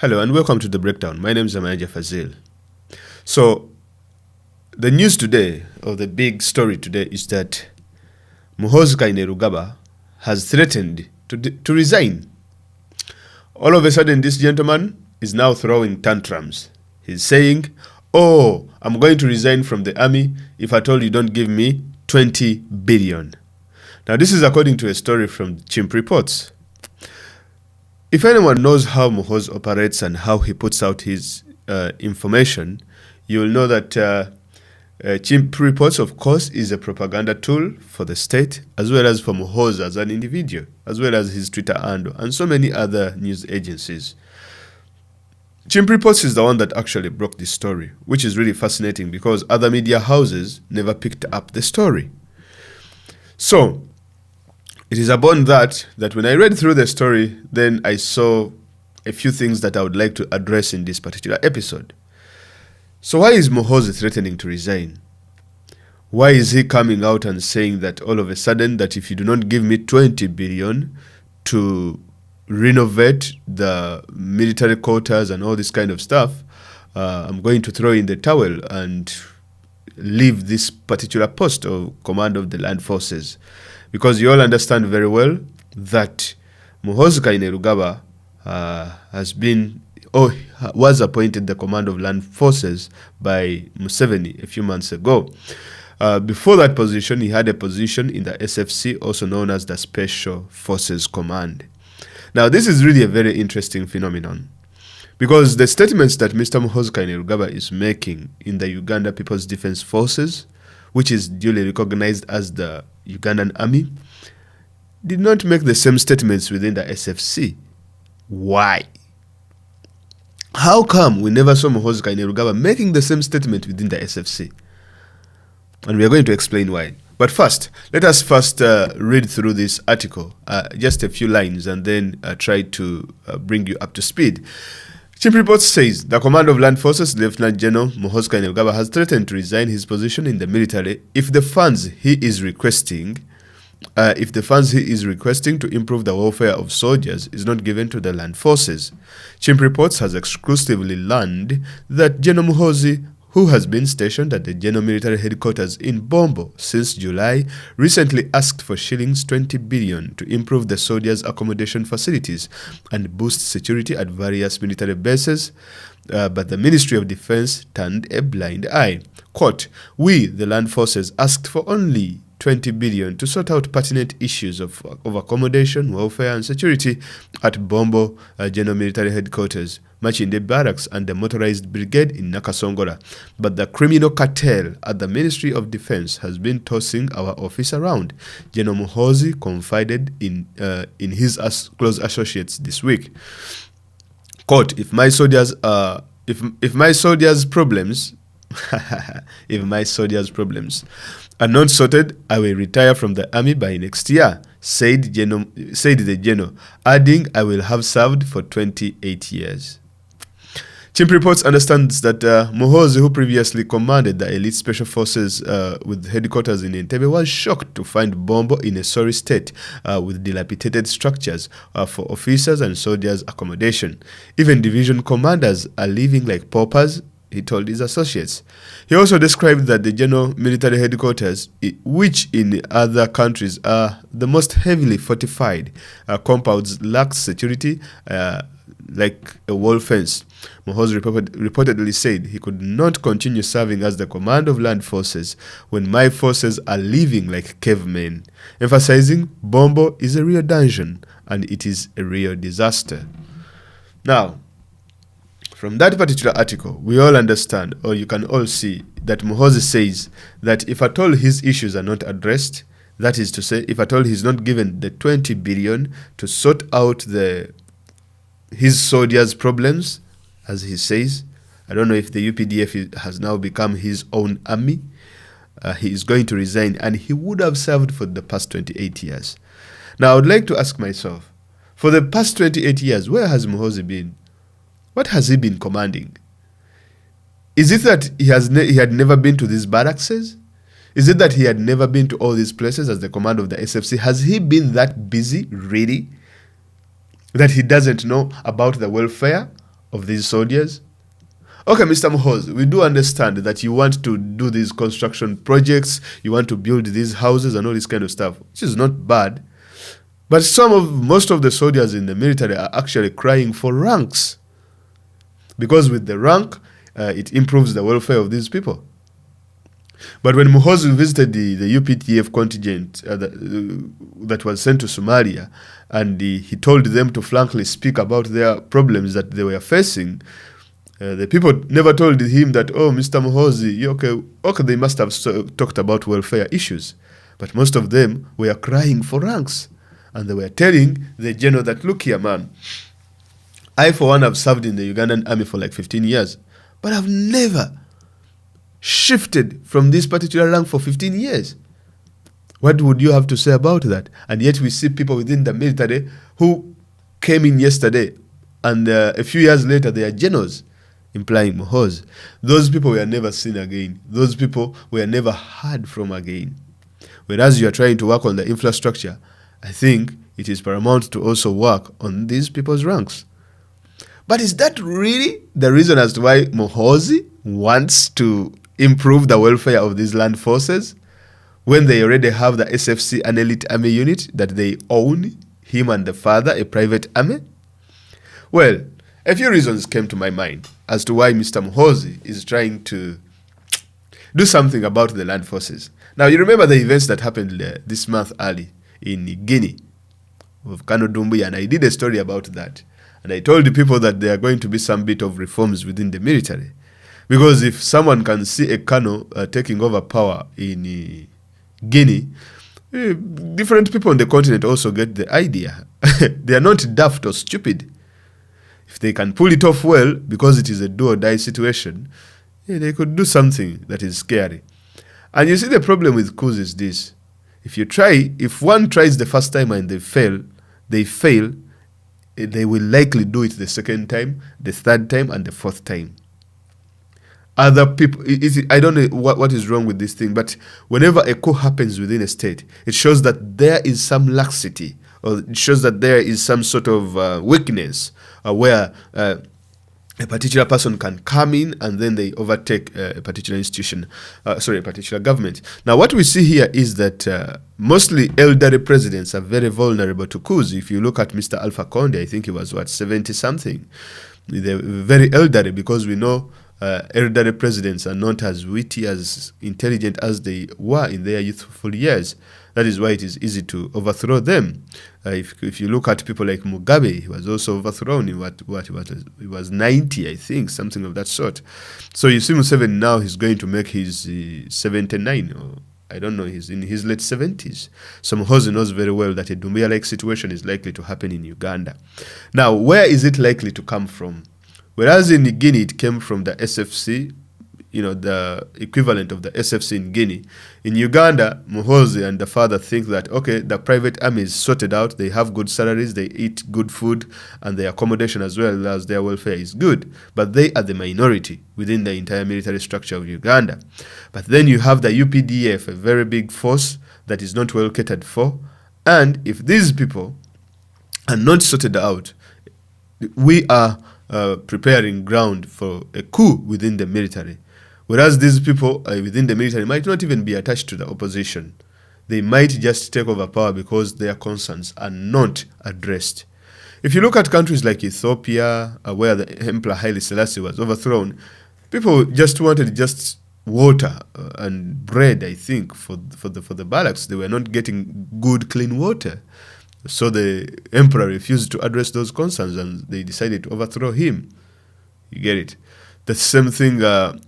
Hello and welcome to The Breakdown. My name is Amaya Fazil. So, the news today, or the big story today, is that Muhoozi Kainerugaba has threatened to resign. All of a sudden, this gentleman is now throwing tantrums. He's saying, "Oh, I'm going to resign from the army if at all you don't give me 20 billion. Now, this is according to a story from Chimp Reports. If anyone knows how Muhoozi operates and how he puts out his information, you will know that Chimp Reports, of course, is a propaganda tool for the state, as well as for Muhoozi as an individual, as well as his Twitter handle, and so many other news agencies. Chimp Reports is the one that actually broke this story, which is really fascinating because other media houses never picked up the story. So, it is upon that when I read through the story, then I saw a few things that I would like to address in this particular episode. So why is Muhoozi threatening to resign? Why is he coming out and saying that all of a sudden that if you do not give me 20 billion to renovate the military quarters and all this kind of stuff, I'm going to throw in the towel and leave this particular post of command of the land forces? Because you all understand very well that Muhoozi Kainerugaba was appointed the command of land forces by Museveni a few months ago. Before that position, he had a position in the SFC, also known as the Special Forces Command. Now, this is really a very interesting phenomenon because the statements that Mr. Muhoozi Kainerugaba is making in the Uganda People's Defense Forces, which is duly recognized as the Ugandan Army, did not make the same statements within the SFC. Why? How come we never saw Muhoozi Kainerugaba making the same statement within the SFC? And we are going to explain why. But first, let us read through this article, just a few lines, and then try to bring you up to speed. Chimp Reports says the Command of Land Forces Lieutenant General Muhoozi Kainerugaba has threatened to resign his position in the military if the funds he is requesting to improve the welfare of soldiers is not given to the land forces. Chimp Reports has exclusively learned that General Muhoozi, who has been stationed at the General Military Headquarters in Bombo since July, recently asked for shillings 20 billion to improve the soldiers' accommodation facilities and boost security at various military bases, but the Ministry of Defense turned a blind eye. Quote, "We, the land forces, asked for only 20 billion to sort out pertinent issues of accommodation, welfare and security at Bombo General Military Headquarters, Machinde Barracks and the Motorized Brigade in Nakasongola. But the criminal cartel at the Ministry of Defense has been tossing our office around," General Muhoozi confided in his close associates this week. Quote, if my soldiers' problems are not sorted, I will retire from the army by next year, said the general, adding, "I will have served for 28 years. Chimp Reports understands that Muhoozi, who previously commanded the elite special forces with headquarters in Entebbe, was shocked to find Bombo in a sorry state with dilapidated structures for officers and soldiers' accommodation. Even division commanders are living like paupers, he told his associates. He also described that the General Military Headquarters, which in other countries are the most heavily fortified compounds, lacks security like a wall fence. Muhoozi reportedly said he could not continue serving as the command of land forces when my forces are living like cavemen, emphasizing Bombo is a real dungeon and it is a real disaster. Now, from that particular article, we all understand, or you can all see, that Muhoozi says that if at all his issues are not addressed, that is to say, if at all he's not given the 20 billion to sort out his soldiers' problems, as he says, I don't know if the UPDF has now become his own army, he is going to resign, and he would have served for the past 28 years. Now, I would like to ask myself, for the past 28 years, where has Muhoozi been? What has he been commanding? Is it that he had never been to these barracks? Is it that he had never been to all these places as the commander of the SFC? Has he been that busy, really, that he doesn't know about the welfare of these soldiers? Okay, Mr. Muhoozi, we do understand that you want to do these construction projects, you want to build these houses and all this kind of stuff, which is not bad. But most of the soldiers in the military are actually crying for ranks. Because with the rank, it improves the welfare of these people. But when Muhoozi visited the Updf contingent that was sent to Somalia, and he told them to frankly speak about their problems that they were facing, the people never told him that, oh, Mr. Muhoozi, okay, they must have talked about welfare issues. But most of them were crying for ranks. And they were telling the general that, look here, man, I, for one, have served in the Ugandan army for like 15 years, but I've never shifted from this particular rank for 15 years. What would you have to say about that? And yet we see people within the military who came in yesterday, and a few years later they are generals, implying Muhoozi. Those people were never seen again. Those people were never heard from again. Whereas you are trying to work on the infrastructure, I think it is paramount to also work on these people's ranks. But is that really the reason as to why Muhoozi wants to improve the welfare of these land forces when they already have the SFC, an elite army unit that they own, him and the father, a private army? Well, a few reasons came to my mind as to why Mr. Muhoozi is trying to do something about the land forces. Now, you remember the events that happened this month early in Guinea of Kano Doumbouya, and I did a story about that. And I told the people that there are going to be some bit of reforms within the military. Because if someone can see a Kano taking over power in Guinea, different people on the continent also get the idea. They are not daft or stupid. If they can pull it off well, because it is a do or die situation, they could do something that is scary. And you see, the problem with coups is this. If one tries the first time and they fail, they will likely do it the second time, the third time, and the fourth time. Other people, I don't know what is wrong with this thing, but whenever a coup happens within a state, it shows that there is some laxity, or it shows that there is some sort of weakness where a particular person can come in and then they overtake a particular institution, a particular government. Now, what we see here is that mostly elderly presidents are very vulnerable to coups. If you look at Mr. Alpha Conde, I think he was, 70-something. They're very elderly, because we know elderly presidents are not as witty, as intelligent as they were in their youthful years. That is why it is easy to overthrow them. If you look at people like Mugabe, he was also overthrown in he was 90, I think, something of that sort. So you see Museveni now, he's going to make his 79, or I don't know, he's in his late 70s. So Muhoozi knows very well that a Doumbouya-like situation is likely to happen in Uganda. Now, where is it likely to come from? Whereas in Guinea, it came from the SFC, the equivalent of the SFC in Guinea. In Uganda, Muhoozi and the father think that, okay, the private army is sorted out, they have good salaries, they eat good food, and their accommodation as well as their welfare is good. But they are the minority within the entire military structure of Uganda. But then you have the UPDF, a very big force that is not well catered for. And if these people are not sorted out, we are preparing ground for a coup within the military. Whereas these people within the military might not even be attached to the opposition. They might just take over power because their concerns are not addressed. If you look at countries like Ethiopia, where the Emperor Haile Selassie was overthrown, people just wanted just water and bread, I think, for the barracks. They were not getting good, clean water. So the emperor refused to address those concerns, and they decided to overthrow him. You get it? The same thing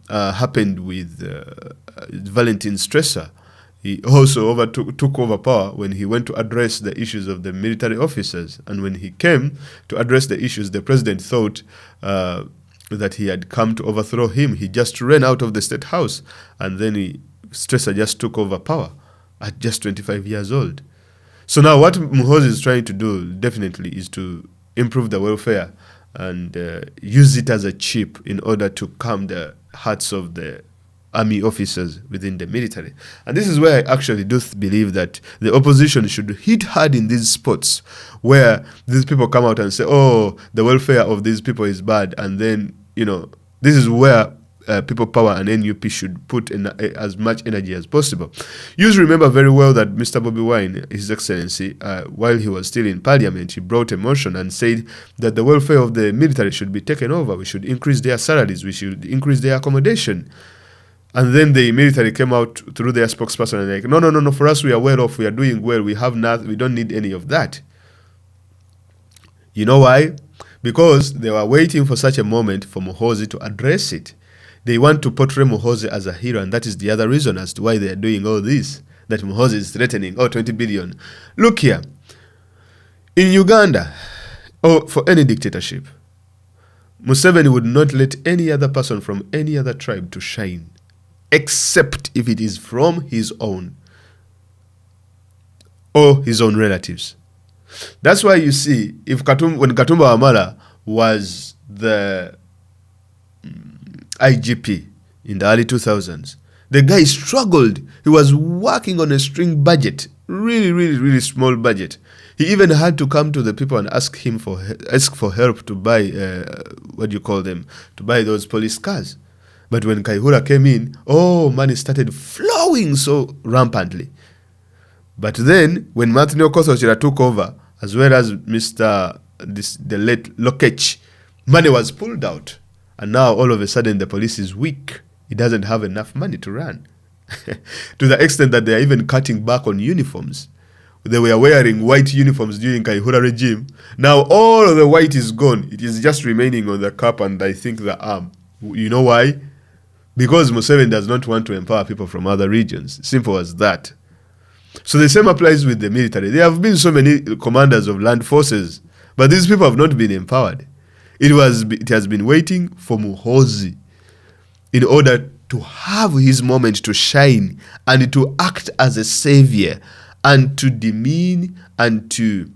happened with Valentin Stresser. He also took over power when he went to address the issues of the military officers. And when he came to address the issues, the president thought that he had come to overthrow him. He just ran out of the state house, and then Stresser just took over power at just 25 years old. So now what Muhoozi is trying to do definitely is to improve the welfare and use it as a chip in order to calm the hearts of the army officers within the military. And this is where I actually do believe that the opposition should hit hard in these spots where these people come out and say, oh, the welfare of these people is bad. And then, this is where People Power and NUP should put in as much energy as possible. You remember very well that Mr. Bobi Wine, His Excellency, while he was still in Parliament, he brought a motion and said that the welfare of the military should be taken over. We should increase their salaries. We should increase their accommodation. And then the military came out through their spokesperson and like, no, for us we are well off. We are doing well. We have nothing. We don't need any of that. You know why? Because they were waiting for such a moment for Muhoozi to address it. They want to portray Muhoozi as a hero, and that is the other reason as to why they are doing all this, that Muhoozi is threatening, 20 billion. Look here, in Uganda, or for any dictatorship, Museveni would not let any other person from any other tribe to shine, except if it is from his own or his own relatives. That's why you see, when Katumba Wamala was the IGP in the early 2000s, the guy struggled. He was working on a string budget, really small budget. He even had to come to the people and ask for help to buy to buy those police cars. But when Kaihura came in, money started flowing so rampantly. But then when Martin Okoth-Okyera took over, as well as the late Lokech, money was pulled out. And now all of a sudden the police is weak. It doesn't have enough money to run. To the extent that they are even cutting back on uniforms. They were wearing white uniforms during Kaihura regime. Now all of the white is gone. It is just remaining on the cap and I think the arm. You know why? Because Museveni does not want to empower people from other regions. Simple as that. So the same applies with the military. There have been so many commanders of land forces, but these people have not been empowered. It has been waiting for Muhoozi in order to have his moment to shine and to act as a savior and to demean and to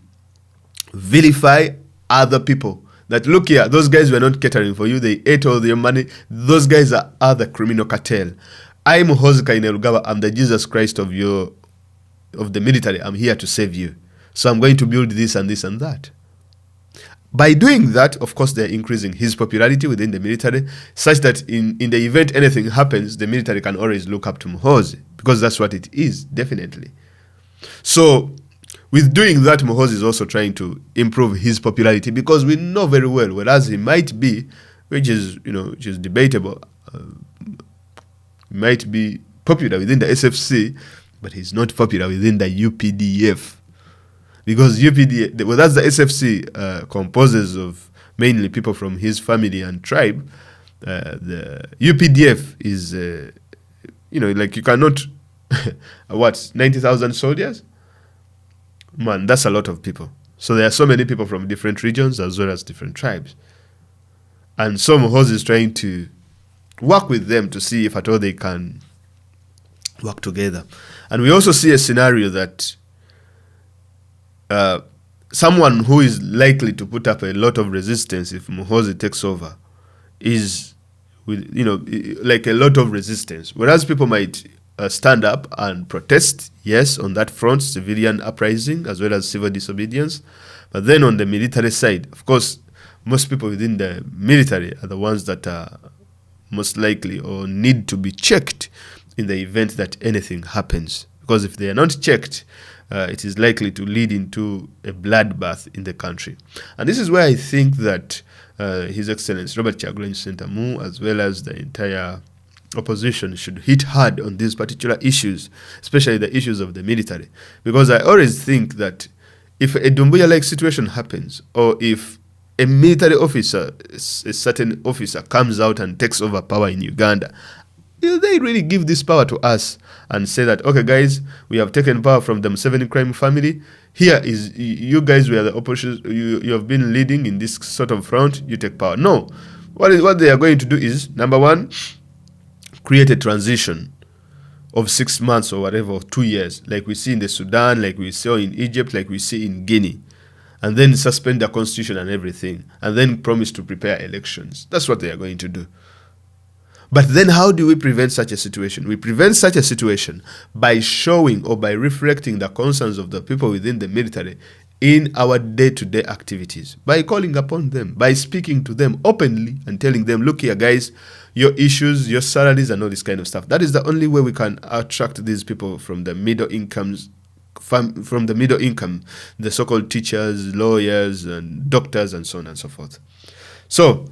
vilify other people. That look here, those guys were not catering for you. They ate all your money. Those guys are the criminal cartel. I'm Muhoozi Kainerugaba. I'm the Jesus Christ of the military. I'm here to save you. So I'm going to build this and this and that. By doing that, of course, they're increasing his popularity within the military, such that in the event anything happens, the military can always look up to Muhoozi, because that's what it is, definitely. So, with doing that, Muhoozi is also trying to improve his popularity, because we know very well, whereas he might be, which is debatable, might be popular within the SFC, but he's not popular within the UPDF. Because UPDF, that's the SFC, composes of mainly people from his family and tribe. The UPDF is, like you cannot, 90,000 soldiers? Man, that's a lot of people. So there are so many people from different regions as well as different tribes. And so Muhoozi is trying to work with them to see if at all they can work together. And we also see a scenario that someone who is likely to put up a lot of resistance if Muhoozi takes over is, like a lot of resistance. Whereas people might stand up and protest, yes, on that front, civilian uprising as well as civil disobedience. But then on the military side, of course, most people within the military are the ones that are most likely or need to be checked in the event that anything happens. Because if they are not checked, it is likely to lead into a bloodbath in the country. And this is where I think that His Excellency Robert Kyagulanyi Ssentamu, as well as the entire opposition, should hit hard on these particular issues, especially the issues of the military. Because I always think that if a Dumbuya-like situation happens, or if a military officer, a certain officer, comes out and takes over power in Uganda, will they really give this power to us and say that, okay, guys, we have taken power from the Museveni crime family. Here is, you guys were the opposition, you have been leading in this sort of front, you take power. No. What they are going to do is, number one, create a transition of 6 months or whatever, of 2 years, like we see in the Sudan, like we saw in Egypt, like we see in Guinea. And then suspend the constitution and everything. And then promise to prepare elections. That's what they are going to do. But then how do we prevent such a situation? We prevent such a situation by showing or by reflecting the concerns of the people within the military in our day-to-day activities, by calling upon them, by speaking to them openly and telling them, look here guys, your issues, your salaries and all this kind of stuff. That is the only way we can attract these people from the middle incomes, from the middle income, the so-called teachers, lawyers and doctors and so on and so forth. So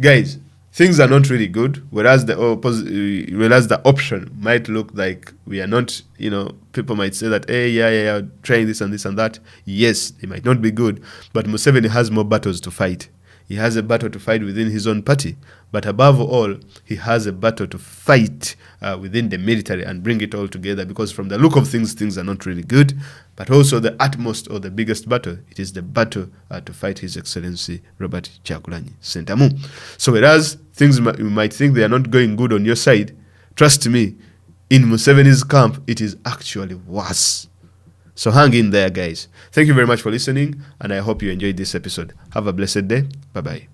guys, things are not really good, whereas the option might look like we are not, people might say that, hey, yeah, trying this and this and that. Yes, it might not be good, but Museveni has more battles to fight. He has a battle to fight within his own party. But above all, he has a battle to fight within the military and bring it all together, because from the look of things, things are not really good. But also the utmost or the biggest battle, it is the battle to fight His Excellency Robert Kyagulanyi Ssentamu. So whereas things you might think they are not going good on your side, trust me, in Museveni's camp, it is actually worse. So hang in there, guys. Thank you very much for listening, and I hope you enjoyed this episode. Have a blessed day. Bye-bye.